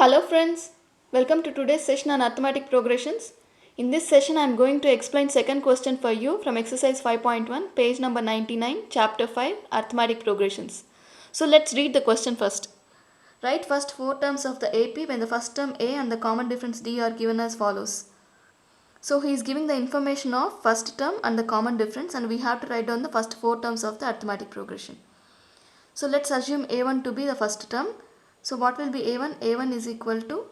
Hello friends, welcome to today's session on arithmetic progressions. In this session I am going to explain second question for you from exercise 5.1 page number 99 chapter 5 arithmetic progressions. So let's read the question first. Write first four terms of the AP when the first term A and the common difference D are given as follows. So he is giving the information of first term and the common difference and we have to write down the first four terms of the arithmetic progression. So let's assume A1 to be the first term. So what will be A1? A1 is equal to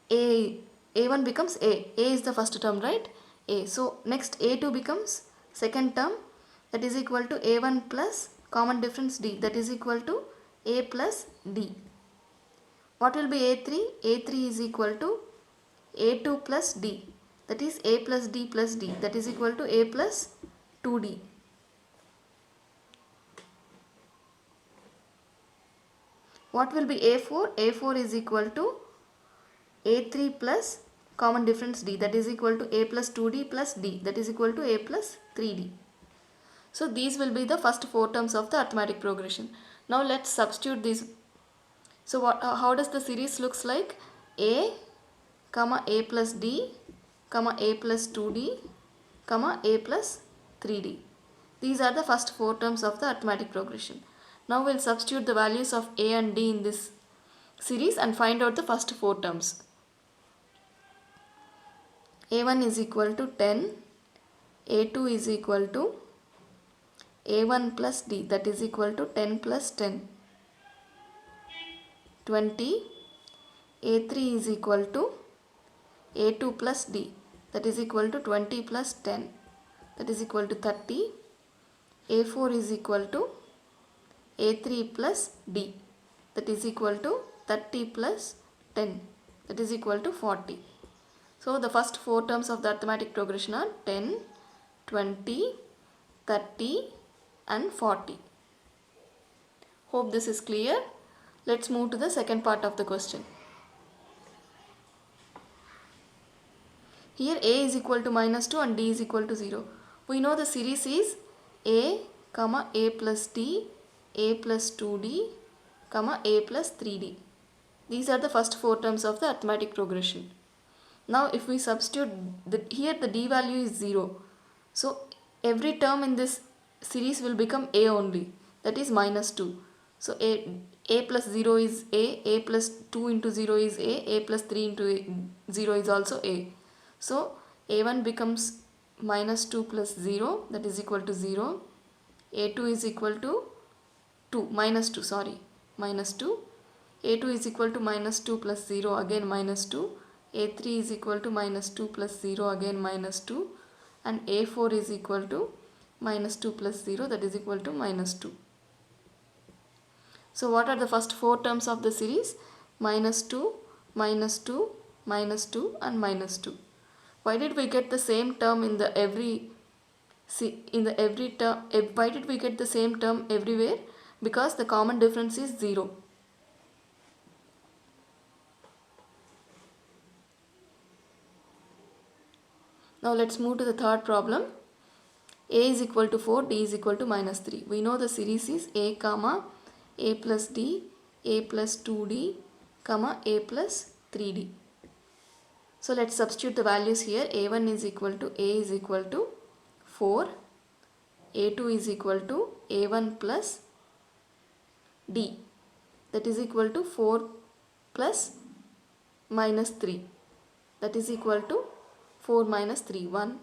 A1 becomes A is the first term, right? A. So next A2 becomes second term, that is equal to A1 plus common difference D, that is equal to A plus D. What will be A3? A3 is equal to A2 plus D, that is A plus D plus D, that is equal to A plus 2D. What will be A4? A4 is equal to A3 plus common difference D, that is equal to A plus 2D plus D, that is equal to A plus 3D. So these will be the first four terms of the arithmetic progression. Now let's substitute these. So how does the series looks like? A, comma A plus D, comma A plus 2D, comma A plus 3D. These are the first four terms of the arithmetic progression. Now we'll substitute the values of A and D in this series and find out the first four terms. A1 is equal to 10, A2 is equal to A1 plus D, that is equal to 10 plus 10, 20, A3 is equal to A2 plus D, that is equal to 20 plus 10, that is equal to 30, A4 is equal to A3 plus D, that is equal to 30 plus 10, that is equal to 40. So the first four terms of the arithmetic progression are 10, 20, 30 and 40. Hope this is clear. Let's move to the second part of the question. Here A is equal to minus 2 and D is equal to 0. We know the series is A, comma A plus D, A plus 2D, comma A plus 3D. These are the first four terms of the arithmetic progression. Now if we substitute, here the D value is 0. So every term in this series will become A only, that is minus 2. So A plus 0 is A plus 2 into 0 is A plus 3 into 0 is also A. So A1 becomes minus 2 plus 0, that is equal to 0. A2 is equal to 2, minus 2, sorry, minus 2. A2 is equal to minus 2 plus 0, again minus 2. A3 is equal to minus 2 plus 0, again minus 2. And A4 is equal to minus 2 plus 0, that is equal to minus 2. So what are the first four terms of the series? Minus 2, minus 2, minus 2 and minus 2. Why did we get the same term in the every term? Why did we get the same term everywhere? Because the common difference is 0. Now let's move to the third problem. A is equal to 4, D is equal to minus 3. We know the series is A comma A plus D, A plus 2D, comma A plus 3D. So let's substitute the values here. A1 is equal to A is equal to 4, A2 is equal to A1 plus D, that is equal to 4 plus minus 3, that is equal to 4 minus 3, 1.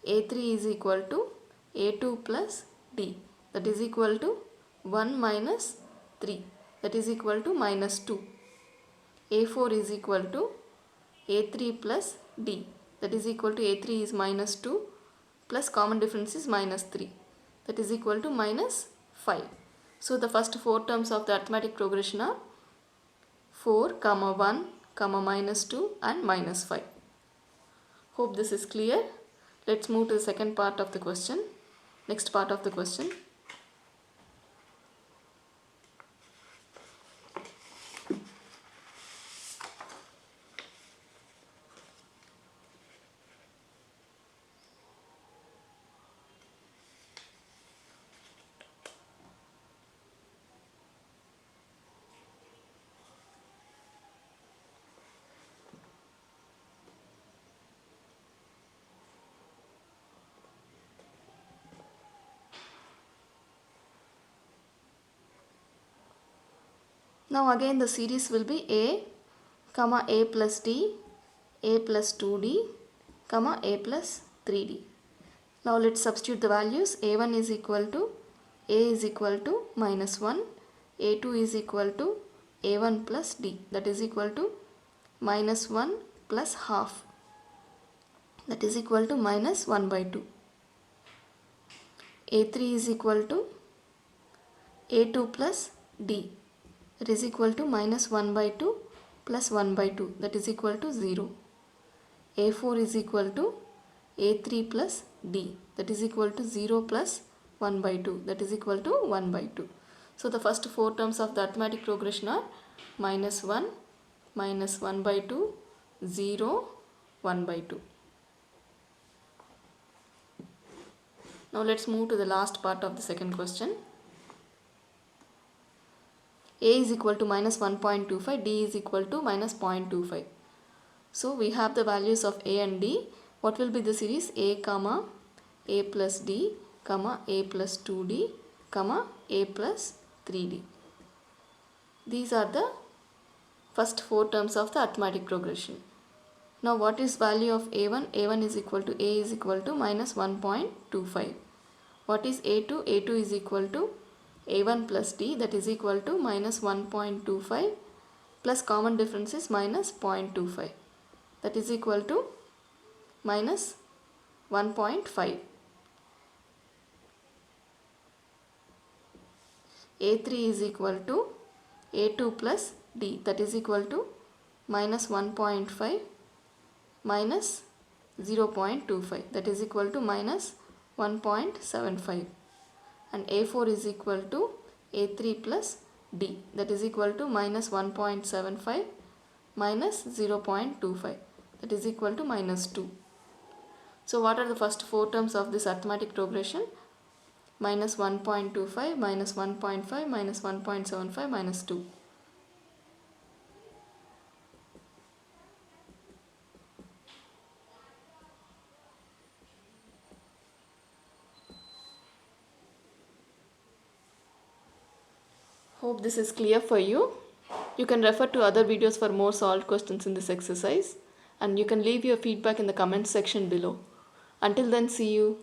A3 is equal to A2 plus D, that is equal to 1 minus 3, that is equal to minus 2. A4 is equal to A3 plus D, that is equal to A3 is minus 2 plus common difference is minus 3, that is equal to minus 5. So the first four terms of the arithmetic progression are 4, 1, minus 2 and minus 5. Hope this is clear. Let's move to the second part of the question. Next part of the question. Now again the series will be a comma a plus d, a plus 2d, comma a plus 3d. Now let's substitute the values. A1 is equal to a is equal to minus 1, a2 is equal to a1 plus d, that is equal to minus 1 plus half, that is equal to minus 1 by 2. a3 is equal to a2 plus d, that is equal to minus 1 by 2 plus 1 by 2, that is equal to 0. a4 is equal to a3 plus d, that is equal to 0 plus 1 by 2, that is equal to 1 by 2. So the first four terms of the arithmetic progression are minus 1, minus 1 by 2, 0, 1 by 2. Now let's move to the last part of the second question. A is equal to minus 1.25, D is equal to minus 0.25. So we have the values of A and D. What will be the series? A comma A plus D, comma A plus 2D, comma A plus 3D. These are the first four terms of the arithmetic progression. Now what is value of A1? A1 is equal to A is equal to minus 1.25. What is A2? A2 is equal to A1 plus D, that is equal to minus 1.25 plus common difference is minus 0.25, that is equal to minus 1.5. A3 is equal to A2 plus D, that is equal to minus 1.5 minus 0.25, that is equal to minus 1.75. And A4 is equal to A3 plus D, that is equal to minus 1.75 minus 0.25, that is equal to minus 2. So what are the first four terms of this arithmetic progression? Minus 1.25, minus 1.5, minus 1.75, minus 2. Hope this is clear for you. You can refer to other videos for more solved questions in this exercise, and you can leave your feedback in the comment section below. Until then, see you.